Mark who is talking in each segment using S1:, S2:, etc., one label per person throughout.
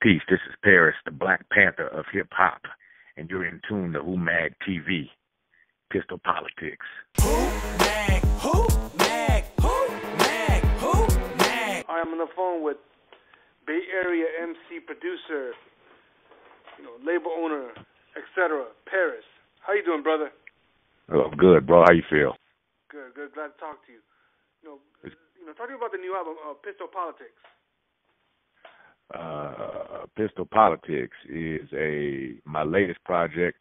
S1: Peace. This is Paris, the Black Panther of hip hop, and you're in tune to Who Mag TV, Pistol Politics.
S2: Who mag? Who mag? Who mag? Who mag?
S3: I'm on the phone with Bay Area MC producer, label owner, etc. Paris. How you doing, brother?
S1: Oh, good, bro. How you feel?
S3: Good. Glad to talk to you. Talking about the new album, Pistol Politics.
S1: Pistol Politics is my latest project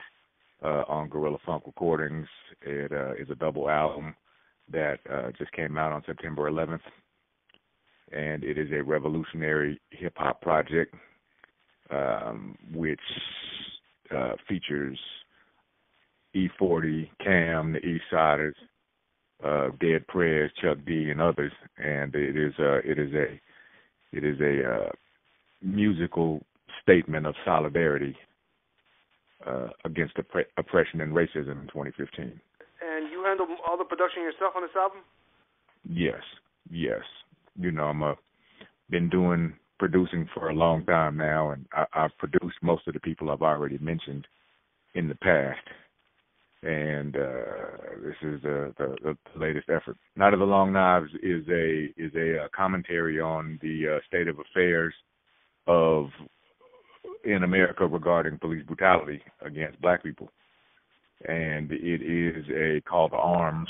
S1: on Gorilla Funk Recordings. It is a double album that just came out on September 11th, and it is a revolutionary hip-hop project which features E40, Cam, the East Siders, Dead Prez, Chuck D, and others, and it is a musical statement of solidarity against oppression and racism in 2015.
S3: And you handle all the production yourself on this album?
S1: Yes. I'm been producing for a long time now, and I've produced most of the people I've already mentioned in the past. And this is the latest effort. Night of the Long Knives is a commentary on the state of affairs in America regarding police brutality against black people, and it is a call to arms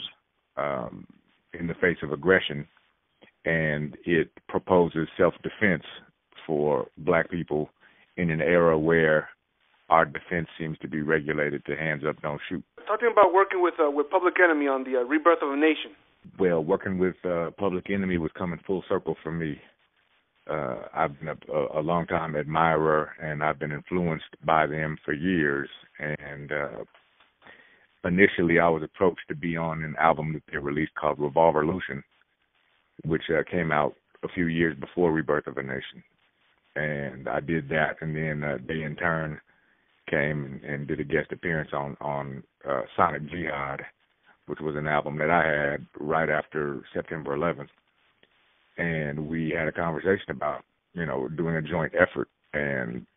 S1: in the face of aggression, and it proposes self-defense for black people in an era where our defense seems to be regulated to hands up, don't shoot.
S3: Talking about working with Public Enemy on the Rebirth of a Nation.
S1: Well, working with Public Enemy was coming full circle for me. I've been a long-time admirer, and I've been influenced by them for years. And initially, I was approached to be on an album that they released called Revolverlution, which came out a few years before Rebirth of a Nation. And I did that, and then they in turn came and did a guest appearance on Sonic Jihad, which was an album that I had right after September 11th. And we had a conversation about, doing a joint effort. And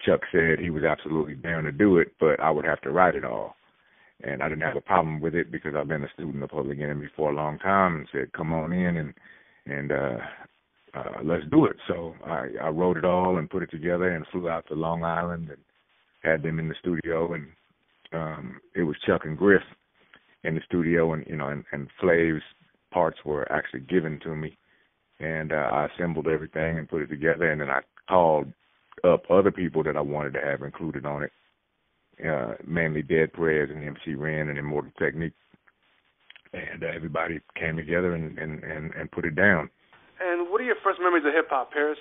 S1: Chuck said he was absolutely down to do it, but I would have to write it all. And I didn't have a problem with it because I've been a student of Public Enemy for a long time, and said, come on in and let's do it. So I wrote it all and put it together and flew out to Long Island and had them in the studio. And it was Chuck and Griff in the studio, and Flav's parts were actually given to me. And I assembled everything and put it together, and then I called up other people that I wanted to have included on it, mainly Dead Prez and MC Ren and Immortal Technique. And everybody came together and put it down.
S3: And what are your first memories of hip-hop, Paris?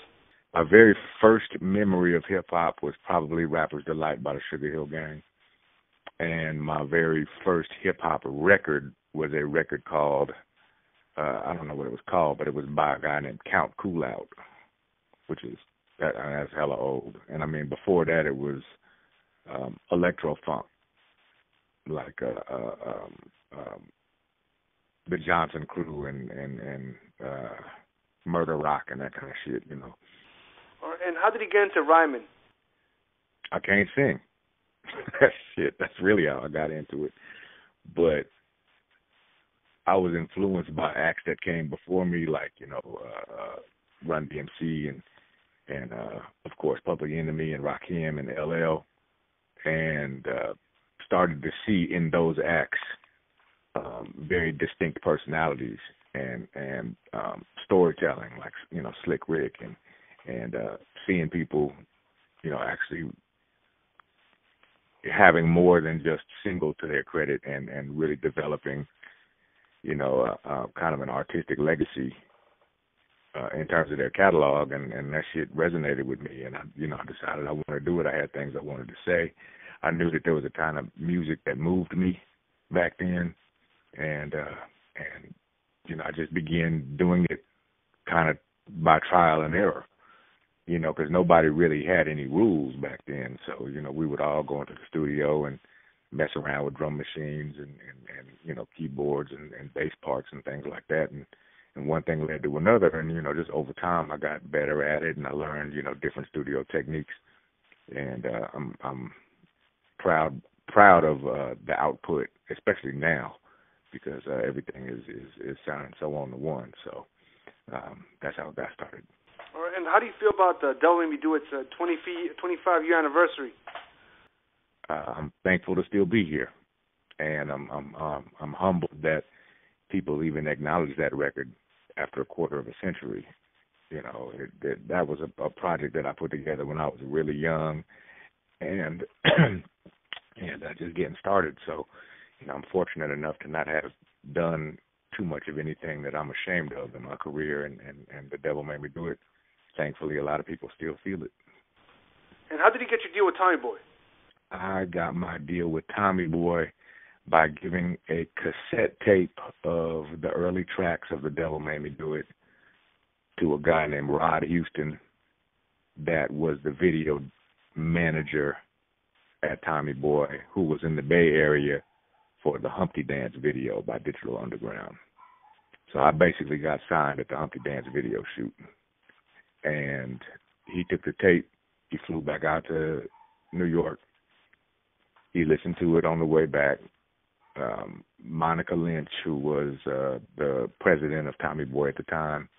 S1: My very first memory of hip-hop was probably Rapper's Delight by the Sugar Hill Gang. And my very first hip-hop record was a record called, I don't know what it was called, but it was by a guy named Count Cool Out, which is, that's hella old. And I mean, before that it was electro-funk, like the Johnson Crew and Murder Rock and that kind of shit,
S3: And how did he get into rhyming?
S1: I can't sing. That's really how I got into it. But I was influenced by acts that came before me, like, Run DMC and of course, Public Enemy and Rakim and LL, and started to see in those acts very distinct personalities and storytelling, like, Slick Rick, and seeing people, actually having more than just single to their credit and really developing, kind of an artistic legacy in terms of their catalog, and that shit resonated with me. And I decided I wanted to do it. I had things I wanted to say. I knew that there was a kind of music that moved me back then, and I just began doing it kind of by trial and error, because nobody really had any rules back then. So, we would all go into the studio and mess around with drum machines and keyboards and bass parts and things like that, and And one thing led to another, and just over time I got better at it, and I learned different studio techniques, and I'm proud of the output, especially now, because everything is sounding so on the one. So that's how that started.
S3: All right, and how do you feel about the Devil Made Me Do It's 25-year anniversary?
S1: I'm thankful to still be here, and I'm humbled that people even acknowledge that record after a quarter of a century. That was a project that I put together when I was really young, and just getting started. So, I'm fortunate enough to not have done too much of anything that I'm ashamed of in my career, and the Devil Made Me Do It. Thankfully, a lot of people still feel it.
S3: And how did you get your deal with Tommy Boy?
S1: I got my deal with Tommy Boy by giving a cassette tape of the early tracks of The Devil Made Me Do It to a guy named Rod Houston that was the video manager at Tommy Boy, who was in the Bay Area for the Humpty Dance video by Digital Underground. So I basically got signed at the Humpty Dance video shoot. And he took the tape, he flew back out to New York. He listened to it on the way back. Monica Lynch, who was the president of Tommy Boy at the time,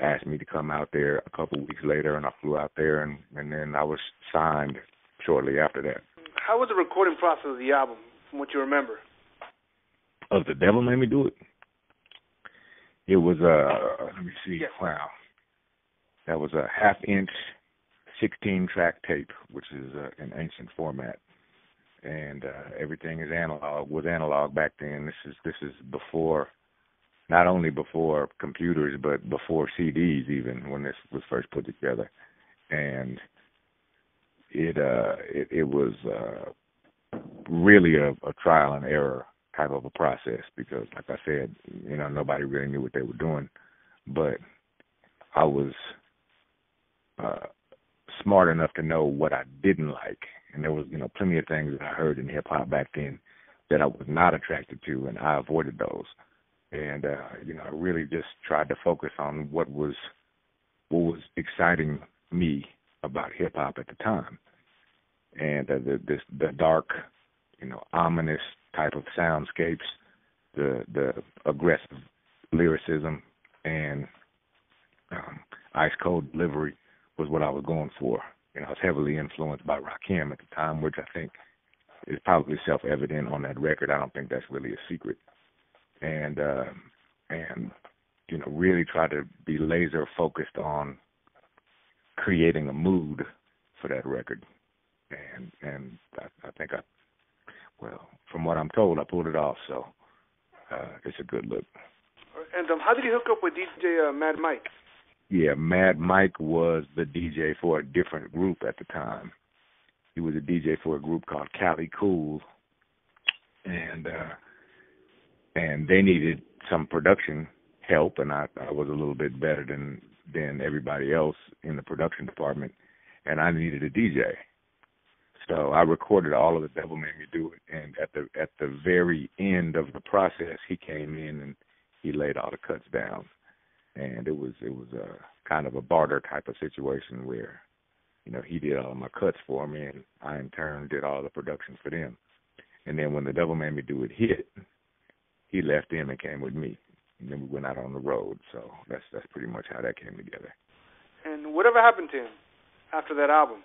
S1: asked me to come out there a couple weeks later, and I flew out there, and then I was signed shortly after that.
S3: How was the recording process of the album, from what you remember?
S1: Of The Devil Made Me Do It? It was, let me see,
S3: yes.
S1: Wow. That was a half-inch 16-track tape, which is an ancient format. And everything was analog back then. This is before, not only before computers, but before CDs even, when this was first put together. And it was really a trial and error type of a process, because, like I said, nobody really knew what they were doing. But I was smart enough to know what I didn't like. And there was, plenty of things that I heard in hip-hop back then that I was not attracted to, and I avoided those. And, I really just tried to focus on what was exciting me about hip-hop at the time. And the dark, ominous type of soundscapes, the aggressive lyricism, and ice-cold delivery was what I was going for. I was heavily influenced by Rakim at the time, which I think is probably self-evident on that record. I don't think that's really a secret. And really try to be laser focused on creating a mood for that record. And I think from what I'm told, I pulled it off. So it's a good look.
S3: And how did you hook up with DJ Mad Mike?
S1: Yeah, Mad Mike was the DJ for a different group at the time. He was a DJ for a group called Cali Cool, and they needed some production help, and I was a little bit better than everybody else in the production department, and I needed a DJ. So I recorded all of The Devil Made Me Do It, and at the very end of the process, he came in and he laid all the cuts down. And it was a kind of a barter type of situation where, he did all of my cuts for me, and I in turn did all the production for them. And then when The Devil Made Me Do It hit, he left them and came with me. And then we went out on the road. So that's pretty much how that came together.
S3: And whatever happened to him after that album?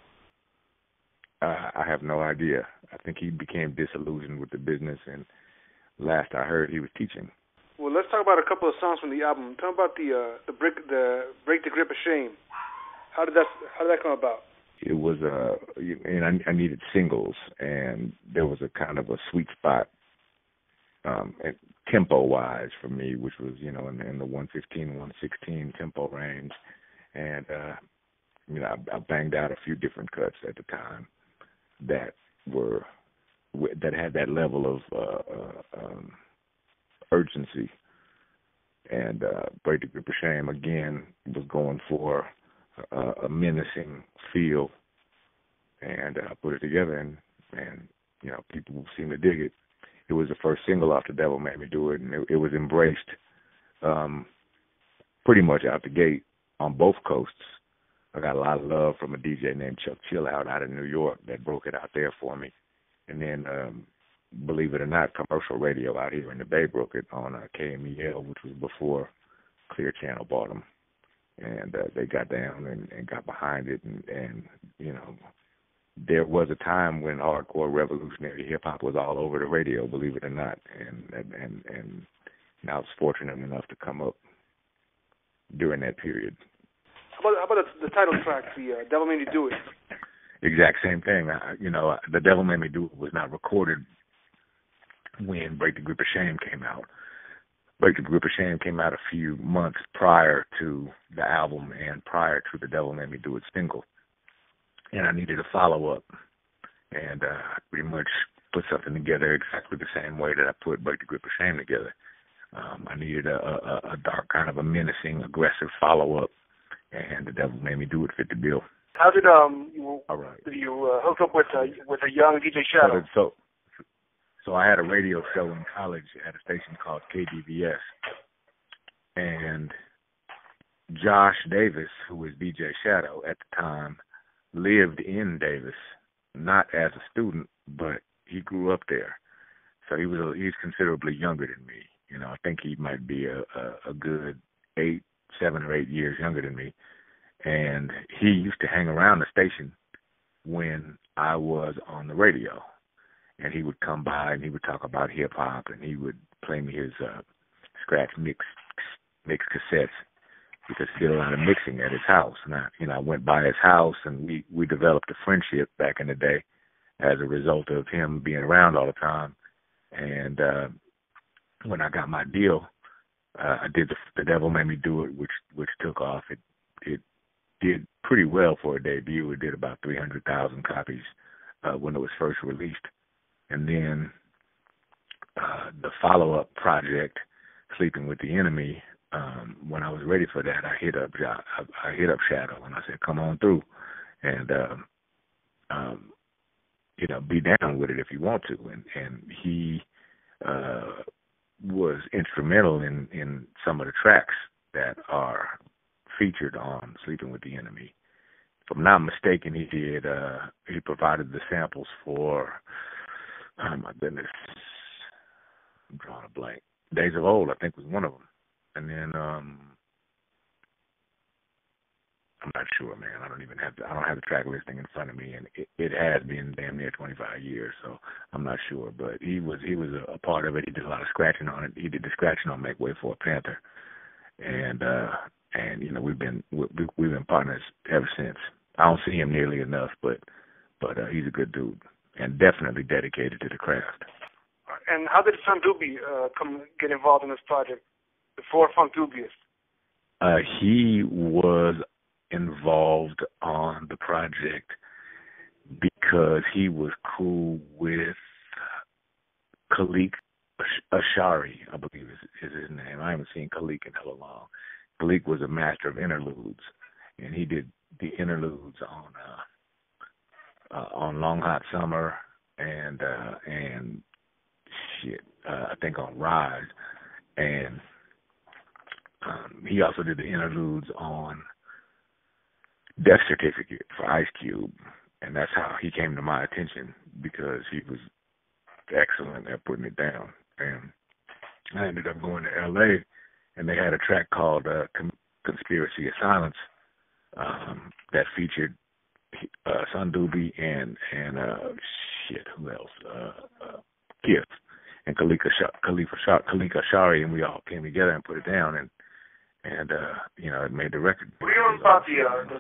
S1: I have no idea. I think he became disillusioned with the business, and last I heard, he was teaching.
S3: Well, let's talk about a couple of songs from the album. Talk about the Break the Grip of Shame. How did that come about?
S1: It was and I needed singles, and there was a kind of a sweet spot, tempo wise for me, which was in the 115, 116 tempo range, and I banged out a few different cuts at the time that had that level of urgency. And Break the Grip of Shame, again, was going for a menacing feel. And I put it together, and people seem to dig it. It was the first single off The Devil Made Me Do It, and it was embraced pretty much out the gate on both coasts. I got a lot of love from a DJ named Chuck Chillout out of New York that broke it out there for me. And then, believe it or not, commercial radio out here in the Bay broke it on KMEL, which was before Clear Channel bought them. And they got down and got behind it. And, you know, there was a time when hardcore revolutionary hip-hop was all over the radio, believe it or not. And I was fortunate enough to come up during that period.
S3: How about the title track, the Devil Made Me Do It?
S1: Exact same thing. The Devil Made Me Do It was not recorded when Break the Grip of Shame came out. Break the Grip of Shame came out a few months prior to the album and prior to the Devil Made Me Do It single. And I needed a follow-up. And I pretty much put something together exactly the same way that I put Break the Grip of Shame together. I needed a dark, kind of a menacing, aggressive follow-up. And the Devil Made Me Do It fit the bill.
S3: How did you hook up with a young DJ Shadow?
S1: So I had a radio show in college at a station called KDVS, and Josh Davis, who was DJ Shadow at the time, lived in Davis, not as a student, but he grew up there. So he's considerably younger than me. You know, I think he might be a good 7 or 8 years younger than me. And he used to hang around the station when I was on the radio. And he would come by and he would talk about hip-hop and he would play me his scratch mix cassettes because he did a lot of mixing at his house. And I went by his house and we developed a friendship back in the day as a result of him being around all the time. And when I got my deal, I did the Devil Made Me Do It, which took off. It did pretty well for a debut. It did about 300,000 copies when it was first released. And then the follow-up project, Sleeping with the Enemy, when I was ready for that, I hit up Shadow and I said, "Come on through, and be down with it if you want to." And he was instrumental in some of the tracks that are featured on Sleeping with the Enemy. If I'm not mistaken, he provided the samples for, oh my goodness, I'm drawing a blank. Days of Old, I think, was one of them. And then I'm not sure, man. I don't have the track listing in front of me, and it has been damn near 25 years, so I'm not sure. But he was a part of it. He did a lot of scratching on it. He did the scratching on Make Way for a Panther, and you know we've been partners ever since. I don't see him nearly enough, but he's a good dude and definitely dedicated to the craft.
S3: And how did Son Doobie get involved in this project before Funk Dubious?
S1: He was involved on the project because he was cool with Khalik Ashari, I believe is his name. I haven't seen Khalik in hella long. Khalik was a master of interludes, and he did the interludes on Long Hot Summer and I think on Rise, and he also did the interludes on Death Certificate for Ice Cube, and that's how he came to my attention because he was excellent at putting it down. And I ended up going to L.A., and they had a track called Conspiracy of Silence that featured Son Doobie and who else? Kif and Khalik Ashari, and we all came together and put it down, and it made the record.
S3: What do you know about the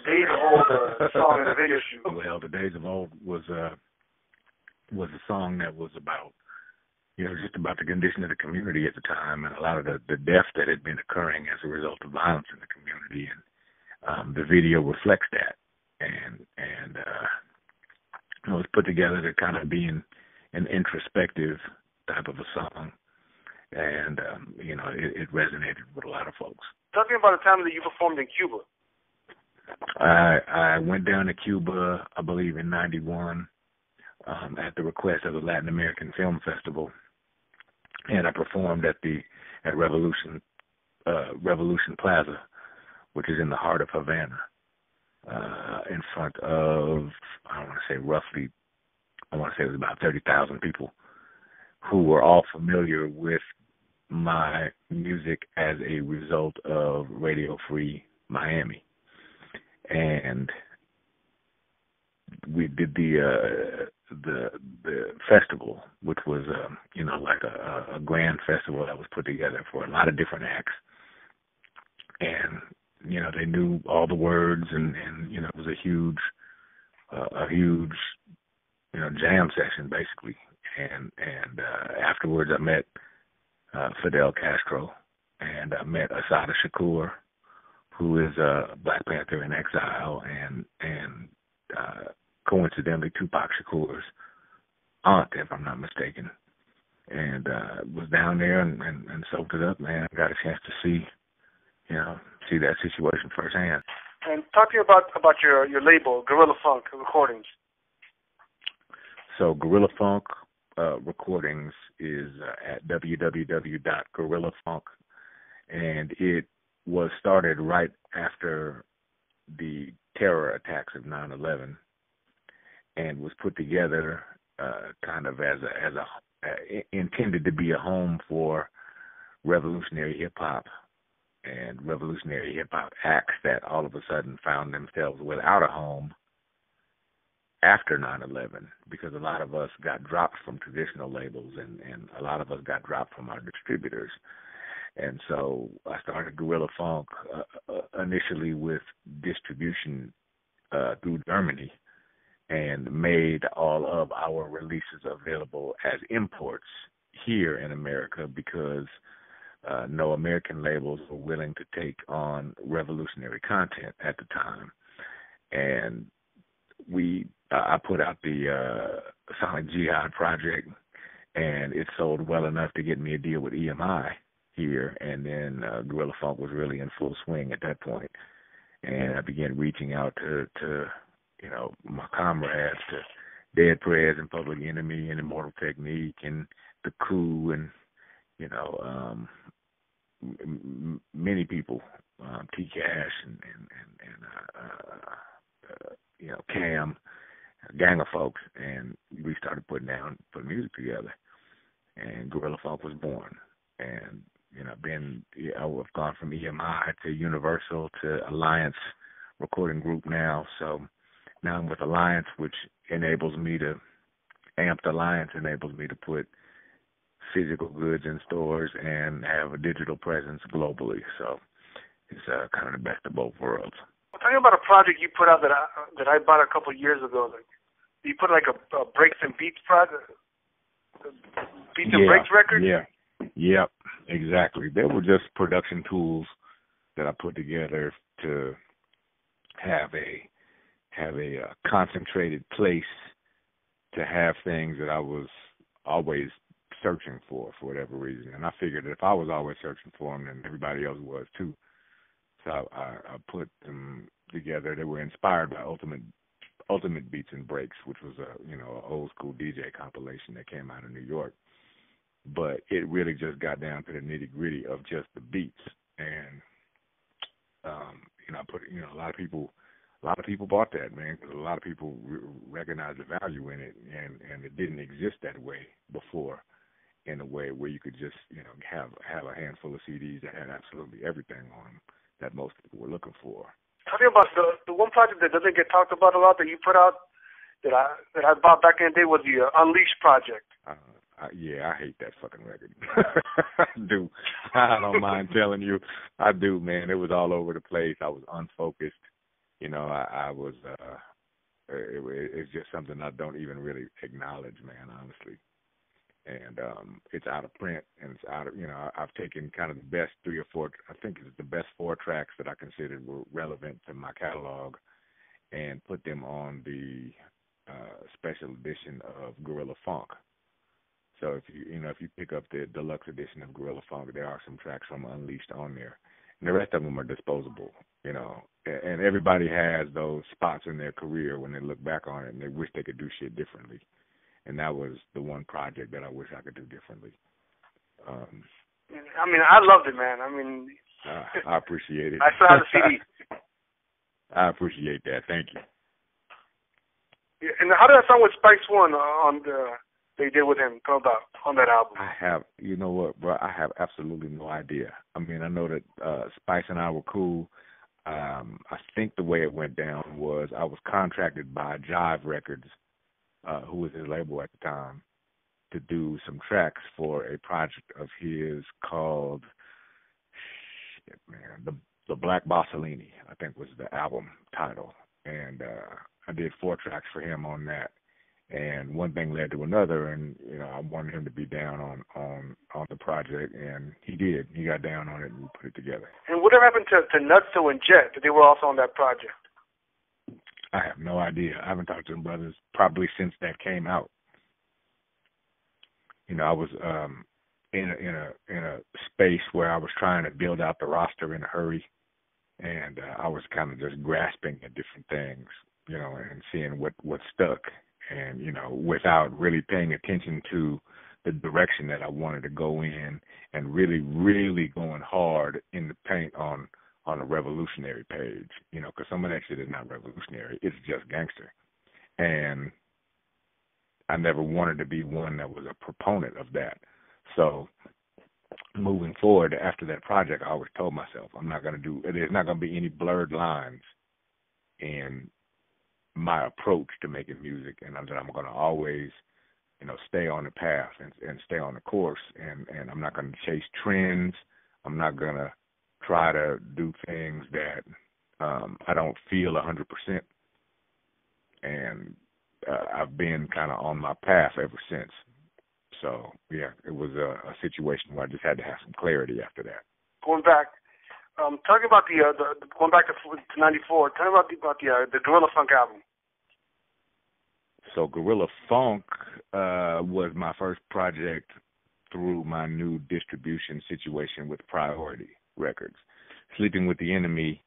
S3: Days of Old song in the video shoot?
S1: Well, the Days of Old was a song that was about, just about the condition of the community at the time and a lot of the death that had been occurring as a result of violence in the community, and the video reflects that, and it was put together to kind of be an introspective type of a song, and it resonated with a lot of folks.
S3: Tell me about the time that you performed in Cuba.
S1: I went down to Cuba, I believe, in '91 at the request of the Latin American Film Festival, and I performed at Revolution Plaza which is in the heart of Havana, in front of, I want to say it was about 30,000 people who were all familiar with my music as a result of Radio Free Miami. And we did the festival, which was like a grand festival that was put together for a lot of different acts. And they knew all the words, and it was a huge jam session basically. And afterwards I met Fidel Castro, and I met Assata Shakur, who is a Black Panther in exile, and coincidentally Tupac Shakur's aunt, if I'm not mistaken. And was down there and soaked it up, man. I got a chance to see that situation firsthand.
S3: And talk to me about your label, Gorilla Funk Recordings.
S1: So Gorilla Funk Recordings is at www.gorillafunk, and it was started right after the terror attacks of 9/11, and was put together kind of as intended to be a home for revolutionary hip hop and revolutionary hip hop acts that all of a sudden found themselves without a home after 9/11, because a lot of us got dropped from traditional labels, and a lot of us got dropped from our distributors. And so I started Gorilla Funk initially with distribution through Germany, and made all of our releases available as imports here in America, because no American labels were willing to take on revolutionary content at the time. And I put out the Sonic Jihad project, and it sold well enough to get me a deal with EMI here, and then Gorilla Funk was really in full swing at that point. And I began reaching out to my comrades, to Dead Prez and Public Enemy and Immortal Technique and The Coup, and many people, T-Cash and Cam, a gang of folks, and we started putting music together, and Gorilla Funk was born. And I've gone from EMI to Universal to Alliance Recording Group now. So now I'm with Alliance, which enables me to put physical goods in stores and have a digital presence globally. So it's kind of the best of both worlds.
S3: Tell me about a project you put out that I bought a couple of years ago. You put like a Breaks and Beats project, Beats and Breaks record.
S1: Yeah, exactly. They were just production tools that I put together to have a concentrated place to have things that I was always searching for whatever reason. And I figured that if I was always searching for them, then everybody else was too. So I put them together. They were inspired by Ultimate Beats and Breaks, which was a old school DJ compilation that came out of New York. But it really just got down to the nitty gritty of just the beats, and I put a lot of people bought that, man, because a lot of people recognized the value in it, and it didn't exist that way before, in a way where you could just have a handful of CDs that had absolutely everything on them that most people were looking for.
S3: Tell me about the one project that doesn't get talked about a lot that you put out that I bought back in the day was the Unleashed project.
S1: I hate that fucking record. I do. I don't mind telling you. I do, man. It was all over the place. I was unfocused. I was, it's just something I don't even really acknowledge, man, honestly. And it's out of print, and it's out of, I've taken kind of the best 3 or 4, I think it's the best 4 tracks that I considered were relevant to my catalog, and put them on the special edition of Gorilla Funk. So if you pick up the deluxe edition of Gorilla Funk, there are some tracks from Unleashed on there, and the rest of them are disposable. And everybody has those spots in their career when they look back on it and they wish they could do shit differently. And that was the one project that I wish I could do differently.
S3: I loved it, man.
S1: I appreciate it.
S3: I still have the CD.
S1: I appreciate that. Thank you.
S3: Yeah, and how did that song with Spice One they did with him come about on that album?
S1: You know what, bro? I have absolutely no idea. I mean, I know that Spice and I were cool. I think the way it went down was I was contracted by Jive Records, who was his label at the time, to do some tracks for a project of his called the Black Bossolini, I think was the album title. And I did 4 tracks for him on that. And one thing led to another, and I wanted him to be down on the project, and he did. He got down on it, and we put it together.
S3: And whatever happened to Nutso and Jet? That they were also on that project?
S1: I have no idea. I haven't talked to them brothers probably since that came out. I was in a space where I was trying to build out the roster in a hurry, and I was kind of just grasping at different things, and seeing what stuck. And, without really paying attention to the direction that I wanted to go in, and really, really going hard in the paint on a revolutionary page, because some of that shit is not revolutionary. It's just gangster. And I never wanted to be one that was a proponent of that. So moving forward after that project, I always told myself, there's not going to be any blurred lines in my approach to making music, and that I'm going to always, stay on the path and stay on the course, and I'm not going to chase trends. I'm not going to try to do things that I don't feel 100%. And I've been kind of on my path ever since. So, yeah, it was a situation where I just had to have some clarity after that.
S3: Going back, talking about going back to '94. Tell me about the Gorilla Funk album.
S1: So Gorilla Funk was my first project through my new distribution situation with Priority Records. Sleeping with the Enemy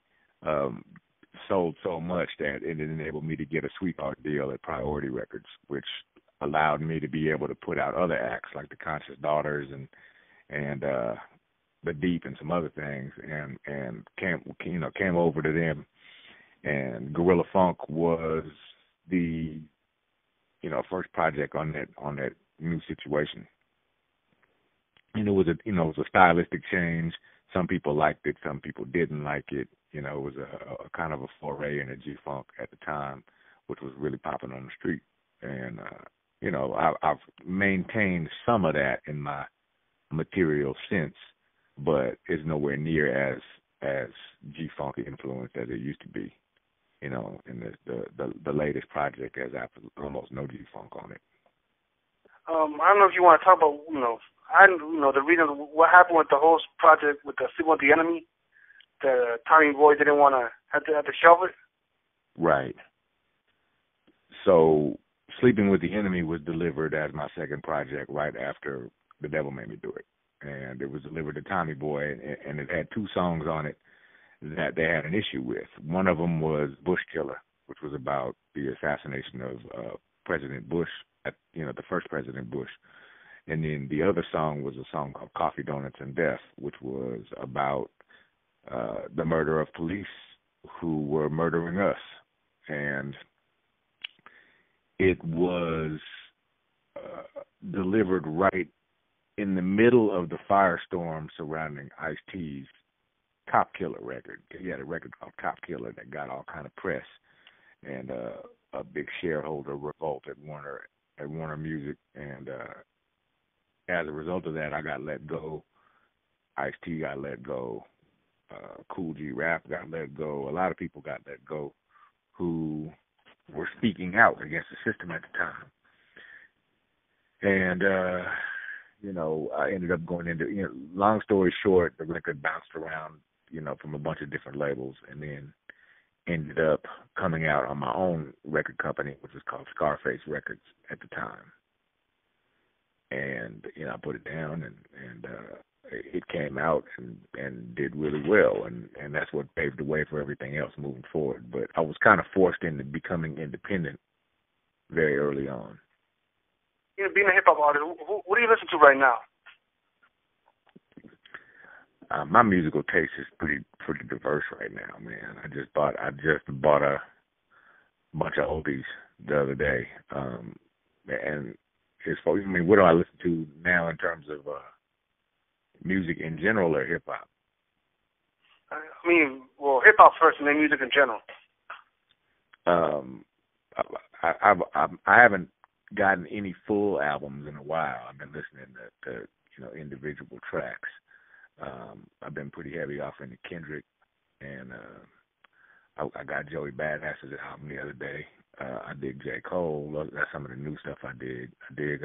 S1: sold so much that it enabled me to get a sweetheart deal at Priority Records, which allowed me to be able to put out other acts like the Conscious Daughters and the Deep and some other things, and came over to them. And Gorilla Funk was the first project on that new situation. And it was a stylistic change. Some people liked it, some people didn't like it. It was a kind of a foray into G-Funk at the time, which was really popping on the street. And I've maintained some of that in my material since, but it's nowhere near as G-Funk influenced as it used to be. In the latest project has almost no G-Funk on it.
S3: I don't know if you want to talk about the reason what happened with the whole project with the Sleeping with the Enemy. The Tommy Boy didn't want to have to shelve it.
S1: Right. So Sleeping with the Enemy was delivered as my second project right after The Devil Made Me Do It, and it was delivered to Tommy Boy, and it had 2 songs on it that they had an issue with. One of them was Bush Killer, which was about the assassination of President Bush, the first President Bush. And then the other song was a song called Coffee, Donuts, and Death, which was about the murder of police who were murdering us. And it was delivered right in the middle of the firestorm surrounding Ice-T's Cop Killer record. He had a record called Cop Killer that got all kind of press, and a big shareholder revolt at Warner Music, and as a result of that, I got let go. Ice-T got let go. Cool G Rap got let go. A lot of people got let go who were speaking out against the system at the time. And I ended up going into, long story short, the record bounced around, from a bunch of different labels, and then ended up coming out on my own record company, which was called Scarface Records at the time. And, I put it down, and it came out and did really well, and that's what paved the way for everything else moving forward. But I was kind of forced into becoming independent very early on.
S3: Being a hip-hop artist, what do you listen to right now?
S1: My musical taste is pretty diverse right now, man. I just bought a bunch of oldies the other day, and as far, I mean, what do I listen to now in terms of music in general or hip hop?
S3: I mean, well, hip hop first, and then music in general.
S1: I haven't gotten any full albums in a while. I've been listening to individual tracks. I've been pretty heavy off into Kendrick, and I got Joey Badass's album the other day. I dig J. Cole. That's some of the new stuff I dig. I dig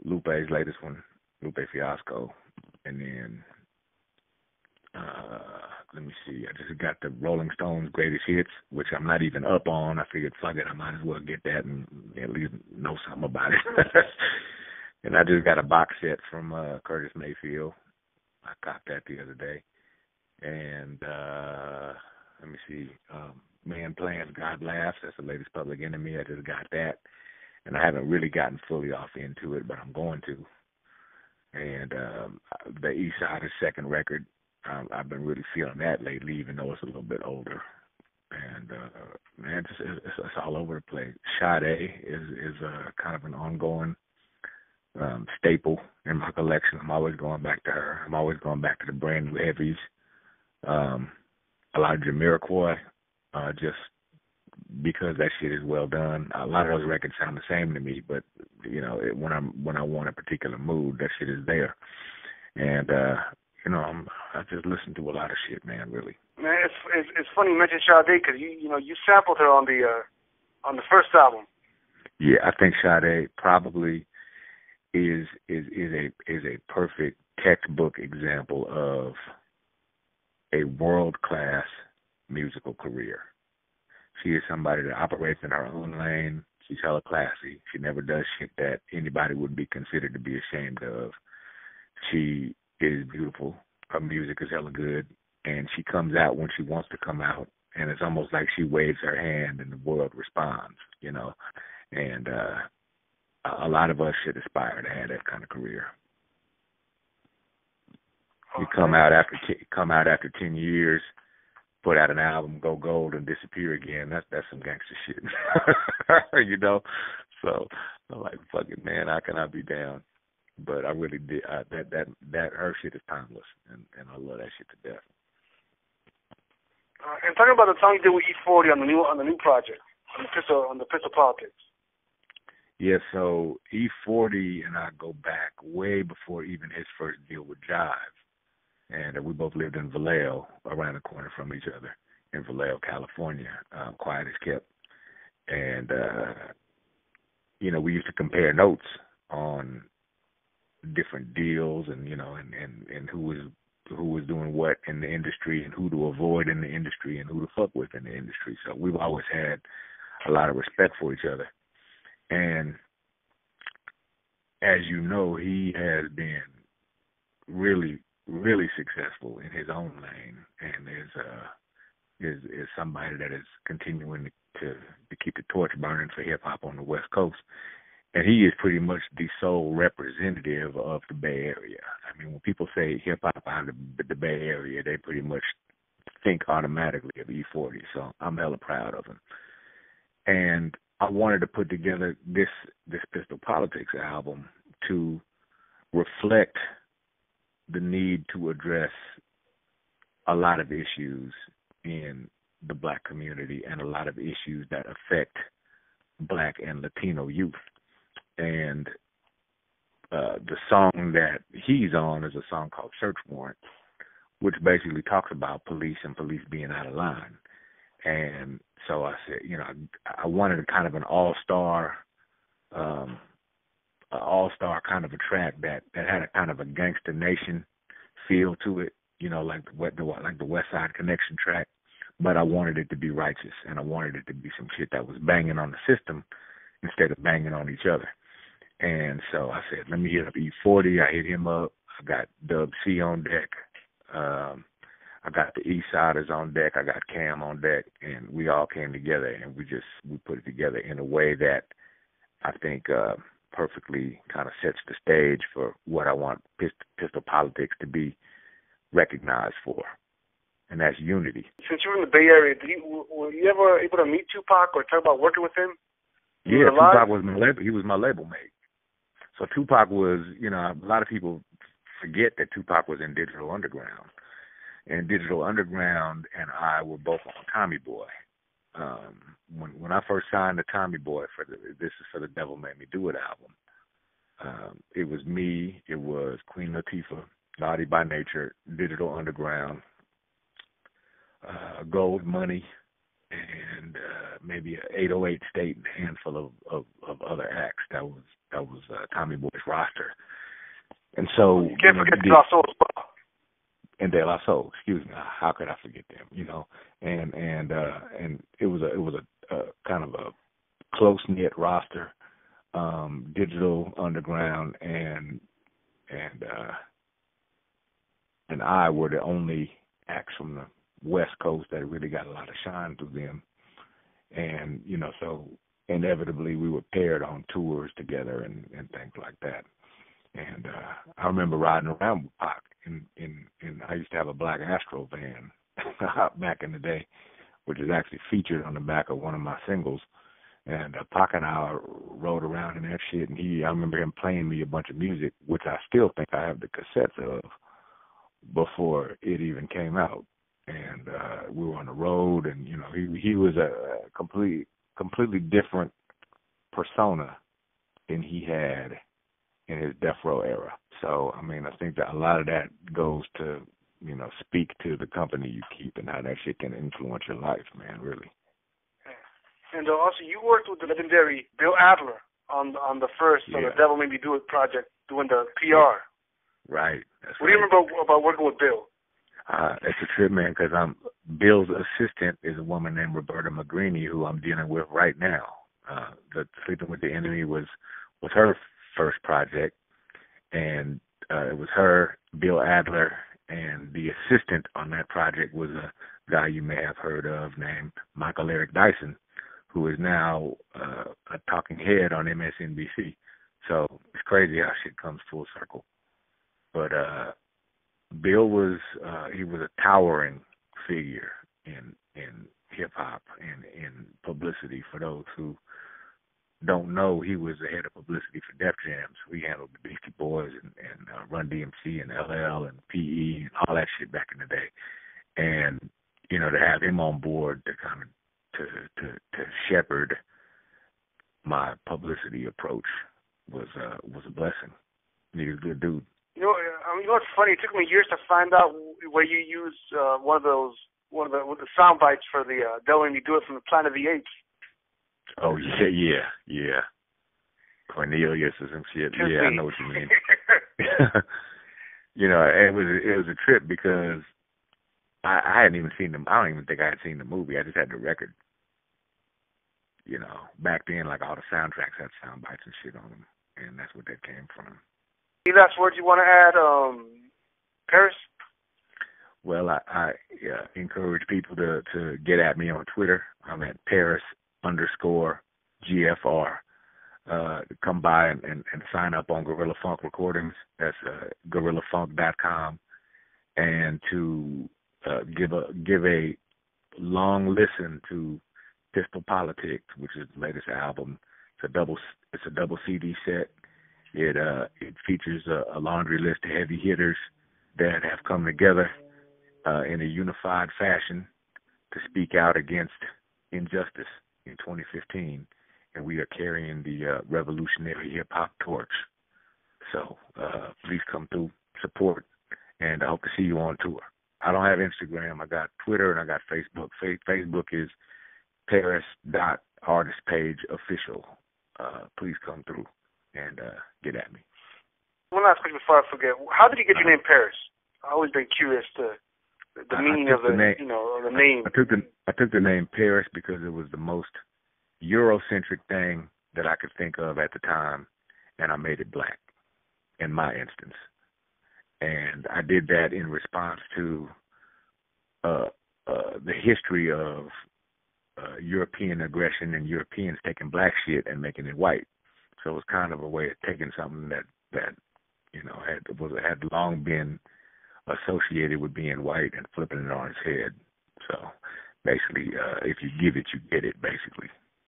S1: Lupe's latest one, Lupe Fiasco, and then let me see. I just got the Rolling Stones Greatest Hits, which I'm not even up on. I figured, fuck it, I might as well get that and at least know something about it. And I just got a box set from Curtis Mayfield. I got that the other day. And let me see. Man Plans, God Laughs. That's the latest Public Enemy. I just got that. And I haven't really gotten fully off into it, but I'm going to. And the East Side's second record, I've been really feeling that lately, even though it's a little bit older. And man, it's all over the place. Sade is kind of an ongoing staple in my collection. I'm always going back to her. I'm always going back to the brand new heavies. A lot of Jamiroquai, just because that shit is well done. A lot of those records sound the same to me, but when I want a particular mood, that shit is there. And I just listen to a lot of shit, man. Really.
S3: Man, it's funny you mentioned Sade because you sampled her on the first album.
S1: Yeah, I think Sade probably is a perfect textbook example of a world-class musical career. She is somebody that operates in her own lane. She's hella classy. She never does shit that anybody would be considered to be ashamed of. She is beautiful. Her music is hella good. And she comes out when she wants to come out. And it's almost like she waves her hand and the world responds, And a lot of us should aspire to have that kind of career. You come out after 10 years, put out an album, go gold, and disappear again. That's some gangster shit, So I'm like, fuck it, man. How can I be down? But I really did. That her shit is timeless, and I love that shit to death.
S3: And talking about the song you did with E40 on the new project, on the Pistol Politics.
S1: Yeah, so E40 and I go back way before even his first deal with Jive. And we both lived in Vallejo, around the corner from each other, in Vallejo, California, quiet as kept. And, we used to compare notes on different deals and who was doing what in the industry and who to avoid in the industry and who to fuck with in the industry. So we've always had a lot of respect for each other. And as you know, he has been really, really successful in his own lane, and is somebody that is continuing to keep the torch burning for hip hop on the West Coast. And he is pretty much the sole representative of the Bay Area. I mean, when people say hip hop out of the Bay Area, they pretty much think automatically of E40. So I'm hella proud of him. And I wanted to put together this Pistol Politics album to reflect the need to address a lot of issues in the black community and a lot of issues that affect black and Latino youth. And the song that he's on is a song called Search Warrant, which basically talks about police and police being out of line. And so I said, I wanted a kind of an all-star kind of a track that had a kind of a Gangsta Nation feel to it, like the West Side Connection track. But I wanted it to be righteous, and I wanted it to be some shit that was banging on the system instead of banging on each other. And so I said, let me hit up E40. I hit him up. I got Dub C on deck. I got the East Siders on deck. I got Cam on deck, and we all came together, and we put it together in a way that I think perfectly kind of sets the stage for what I want Pistol Politics to be recognized for, and that's unity.
S3: Since you were in the Bay Area, were you ever able to meet Tupac or talk about working with him?
S1: Yeah, Tupac was he was my label mate. So Tupac was, a lot of people forget that Tupac was in Digital Underground. And Digital Underground and I were both on Tommy Boy. When I first signed to Tommy Boy This Is For the Devil Made Me Do It album, it was me, it was Queen Latifah, Naughty by Nature, Digital Underground, Gold Money, and maybe an 808 State and a handful of other acts. That was Tommy Boy's roster. And so
S3: you can't forget De La Soul as well.
S1: And De La Soul, excuse me. How could I forget them? And it was a kind of a close knit roster. Digital Underground and I were the only acts from the West Coast that really got a lot of shine through them. And, so inevitably we were paired on tours together and things like that. And I remember riding around with Pac in I used to have a black Astro van back in the day, which is actually featured on the back of one of my singles. And Pac and I rode around in that shit, and I remember him playing me a bunch of music, which I still think I have the cassettes of before it even came out. And we were on the road, and he was a completely different persona than he had in his Death Row era. So I think that a lot of that goes to speak to the company you keep and how that shit can influence your life, man. Really.
S3: And also, you worked with the legendary Bill Adler on the first The Devil Made Me Do It project, doing the PR.
S1: Right.
S3: What do you remember about working with Bill?
S1: It's a trip, man, because Bill's assistant is a woman named Roberta McGreeny, who I'm dealing with right now. The Sleeping with the Enemy was her first project, and it was her, Bill Adler, and the assistant on that project was a guy you may have heard of named Michael Eric Dyson, who is now a talking head on MSNBC. So it's crazy how shit comes full circle. But Bill was he was a towering figure in hip hop and in publicity. For those who don't know, he was the head of publicity for Def Jam. So he handled the Beastie Boys and Run DMC and LL and PE and all that shit back in the day. And to have him on board to kind of to shepherd my publicity approach was a blessing. He was a good dude.
S3: What's funny? It took me years to find out where you used one of the sound bites for the Devil Made Me Do It from the Planet of the Apes.
S1: Oh yeah. Cornelius or some shit. Yeah, I know what you mean. It was a trip because I hadn't even seen them. I don't even think I had seen the movie. I just had the record. Back then, like all the soundtracks had sound bites and shit on them, and that's what that came from.
S3: Any last words you want to add, Paris?
S1: Well, I encourage people to get at me on Twitter. I'm at Paris_GFR. Come by and sign up on Gorilla Funk Recordings. That's gorillafunk.com. And to give a long listen to Pistol Politics, which is the latest album. It's a double CD set. It features a laundry list of heavy hitters that have come together in a unified fashion to speak out against injustice in 2015, and we are carrying the revolutionary hip hop torch. So please come through, support, and I hope to see you on tour. I don't have Instagram. I got Twitter and I got Facebook. Facebook is Paris.artistpageofficial. Please come through and get at me.
S3: One last question before I forget. How did you get your name Paris? I've always been curious to the meaning of the name. I took the name Paris because it was the most Eurocentric thing that I could think of at the time, and I made it black in my instance. And I did that in response to the history of European aggression and Europeans taking black shit and making it white. So it was kind of a way of taking something that had long been
S1: associated with being white and flipping it on its head. So basically, if you give it, you get it, basically.